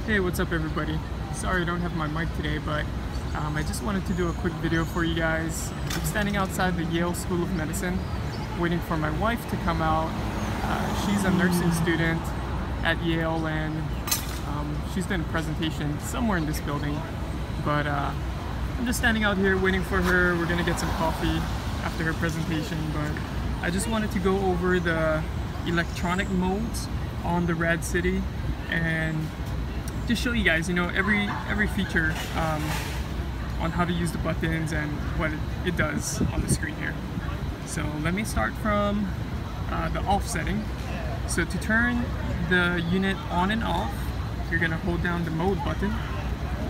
Hey, what's up everybody? Sorry I don't have my mic today, but I just wanted to do a quick video for you guys. I'm standing outside the Yale School of Medicine, waiting for my wife to come out. She's a nursing student at Yale, and she's doing a presentation somewhere in this building. But I'm just standing out here waiting for her. We're gonna get some coffee after her presentation, but I just wanted to go over the electronic modes on the RadCity and just show you guys, every feature on how to use the buttons and what it does on the screen here. So let me start from the off setting. So to turn the unit on and off, you're gonna hold down the mode button.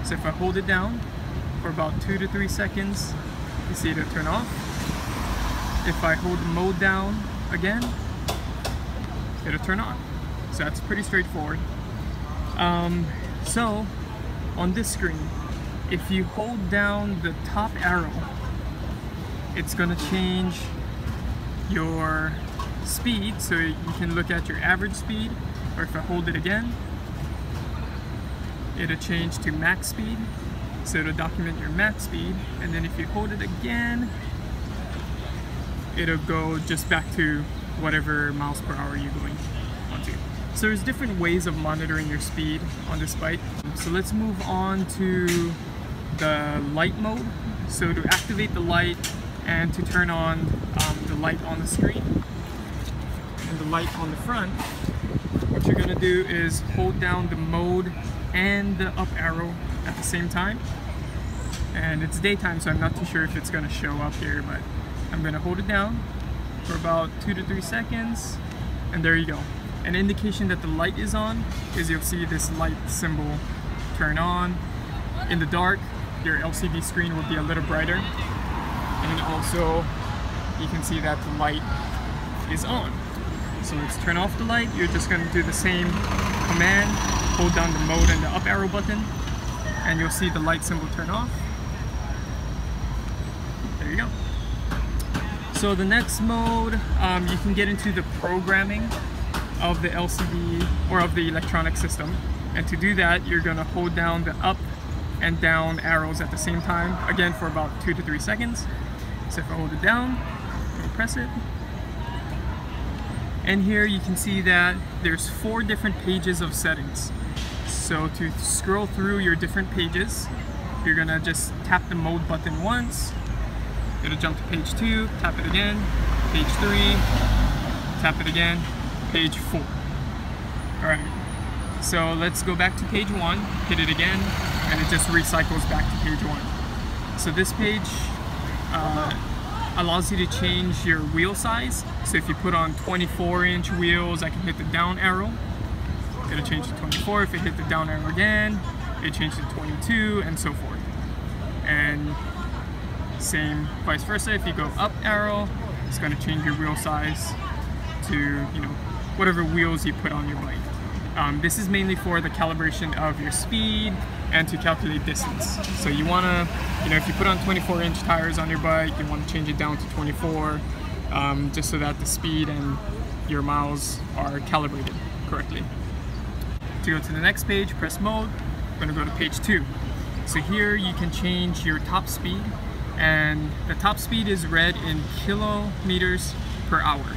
So if I hold it down for about 2 to 3 seconds, you see it'll turn off. If I hold the mode down again, it'll turn on. So that's pretty straightforward. So on this screen, if you hold down the top arrow, it's gonna change your speed, so you can look at your average speed. Or if I hold it again, it'll change to max speed, so it'll document your max speed. And then if you hold it again, it'll go just back to whatever miles per hour you're going onto. So there's different ways of monitoring your speed on this bike. So let's move on to the light mode. So to activate the light and to turn on the light on the screen and the light on the front, what you're gonna do is hold down the mode and the up arrow at the same time. And it's daytime, so I'm not too sure if it's gonna show up here, but I'm gonna hold it down for about 2 to 3 seconds, and there you go. An indication that the light is on is you'll see this light symbol turn on. In the dark, your LCD screen will be a little brighter, and also you can see that the light is on. So let's turn off the light. You're just going to do the same command, hold down the mode and the up arrow button, and you'll see the light symbol turn off. There you go. So the next mode, you can get into the programming of the LCD or of the electronic system, and to do that you're going to hold down the up and down arrows at the same time, again for about 2 to 3 seconds. So if I hold it down, I'll press it, and here you can see that there's 4 different pages of settings. So to scroll through your different pages, you're gonna just tap the mode button once, it'll jump to page 2, tap it again, page 3, tap it again, page 4. Alright, so let's go back to page 1, hit it again, and it just recycles back to page 1. So this page allows you to change your wheel size. So if you put on 24-inch wheels, I can hit the down arrow, it'll change to 24. If you hit the down arrow again, it changes to 22, and so forth. And same vice versa, if you go up arrow, it's going to change your wheel size to whatever wheels you put on your bike. This is mainly for the calibration of your speed and to calculate distance. So you want to, if you put on 24-inch tires on your bike, you want to change it down to 24, just so that the speed and your miles are calibrated correctly. To go to the next page, press mode. I'm going to go to page 2. So here you can change your top speed, and the top speed is read in kilometers per hour.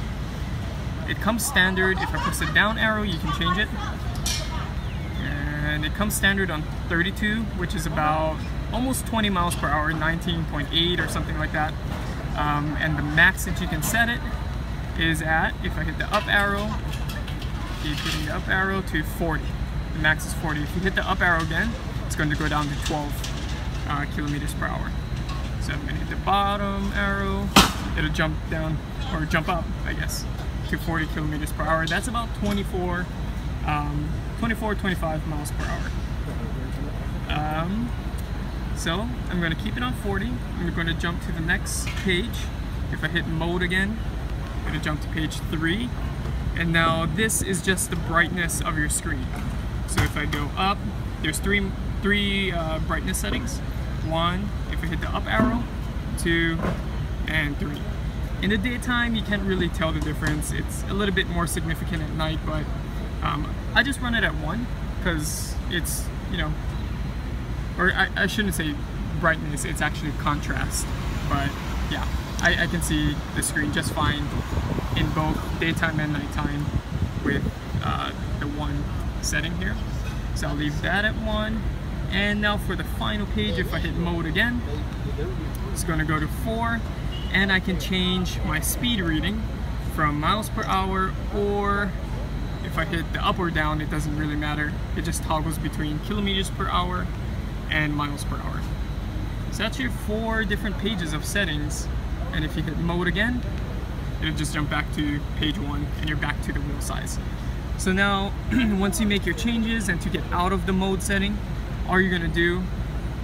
It comes standard. If I press the down arrow, you can change it. And it comes standard on 32, which is about almost 20 miles per hour, 19.8 or something like that. And the max that you can set it is at, if I hit the up arrow, keep hitting the up arrow, to 40. The max is 40. If you hit the up arrow again, it's going to go down to 12 kilometers per hour. So I'm going to hit the bottom arrow, it'll jump down, or jump up, I guess, to 40 kilometers per hour. That's about 24, 25 miles per hour. So I'm going to keep it on 40. I'm going to jump to the next page. If I hit mode again, I'm going to jump to page 3. And now this is just the brightness of your screen. So if I go up, there's three brightness settings. 1, if I hit the up arrow, 2, and 3. In the daytime, you can't really tell the difference. It's a little bit more significant at night, but I just run it at 1. because it's, you know, or I shouldn't say brightness, it's actually contrast. But yeah, I can see the screen just fine in both daytime and nighttime with the 1 setting here. So I'll leave that at 1. And now for the final page, if I hit mode again, it's going to go to 4, and I can change my speed reading from miles per hour, or if I hit the up or down, it doesn't really matter. It just toggles between kilometers per hour and miles per hour. So that's your 4 different pages of settings, and if you hit mode again, it'll just jump back to page 1 and you're back to the wheel size. So now once you make your changes, and to get out of the mode setting, all you're gonna do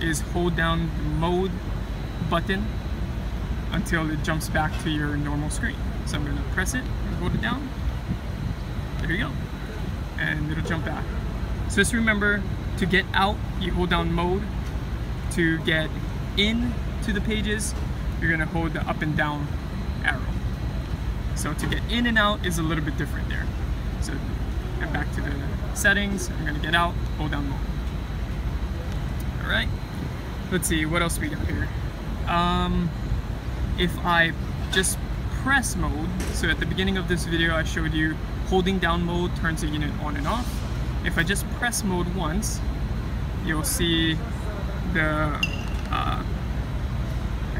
is hold down the mode button until it jumps back to your normal screen. So I'm gonna press it and hold it down. There you go. And it'll jump back. So just remember, to get out, you hold down mode. To get in to the pages, you're gonna hold the up and down arrow. So to get in and out is a little bit different there. So I'm back to the settings, I'm gonna get out, hold down mode. All right, let's see, what else we got here? If I just press mode, so at the beginning of this video I showed you holding down mode turns the unit on and off. If I just press mode once, you'll see the, I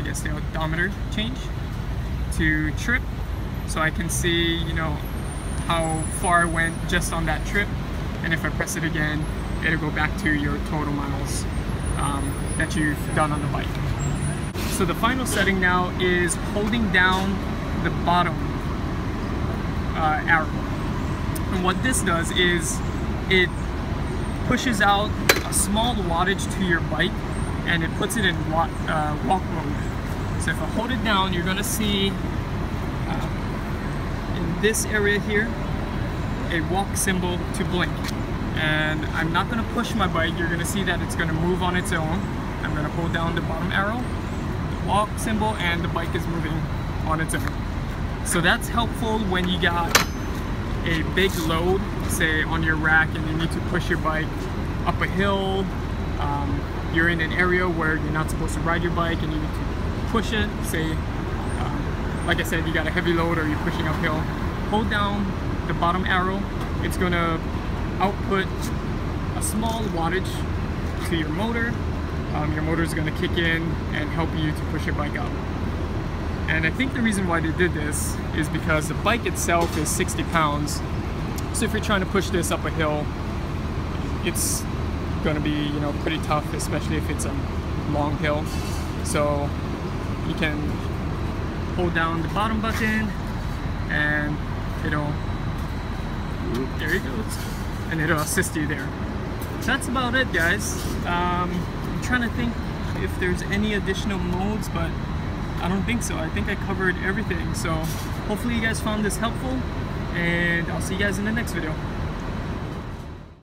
guess the odometer change to trip. So I can see, you know, how far I went just on that trip. And if I press it again, it'll go back to your total miles that you've done on the bike. So the final setting now is holding down the bottom arrow. And what this does is it pushes out a small wattage to your bike, and it puts it in walk mode. So if I hold it down, you're gonna see in this area here a walk symbol to blink. And I'm not gonna push my bike, you're gonna see that it's gonna move on its own. I'm gonna hold down the bottom arrow, the walk symbol, and the bike is moving on its own. So that's helpful when you got a big load, say on your rack, and you need to push your bike up a hill. You're in an area where you're not supposed to ride your bike and you need to push it, say, like I said, you got a heavy load or you're pushing uphill. Hold down the bottom arrow, it's gonna output a small wattage to your motor. Your motor is gonna kick in and help you to push your bike up. And I think the reason why they did this is because the bike itself is 60 pounds. So if you're trying to push this up a hill, it's gonna be, you know, pretty tough, especially if it's a long hill. So you can hold down the bottom button and it'll, there it goes, and it'll assist you there. That's about it, guys. I'm trying to think if there's any additional modes, but I don't think so. I think I covered everything. So hopefully you guys found this helpful, and I'll see you guys in the next video.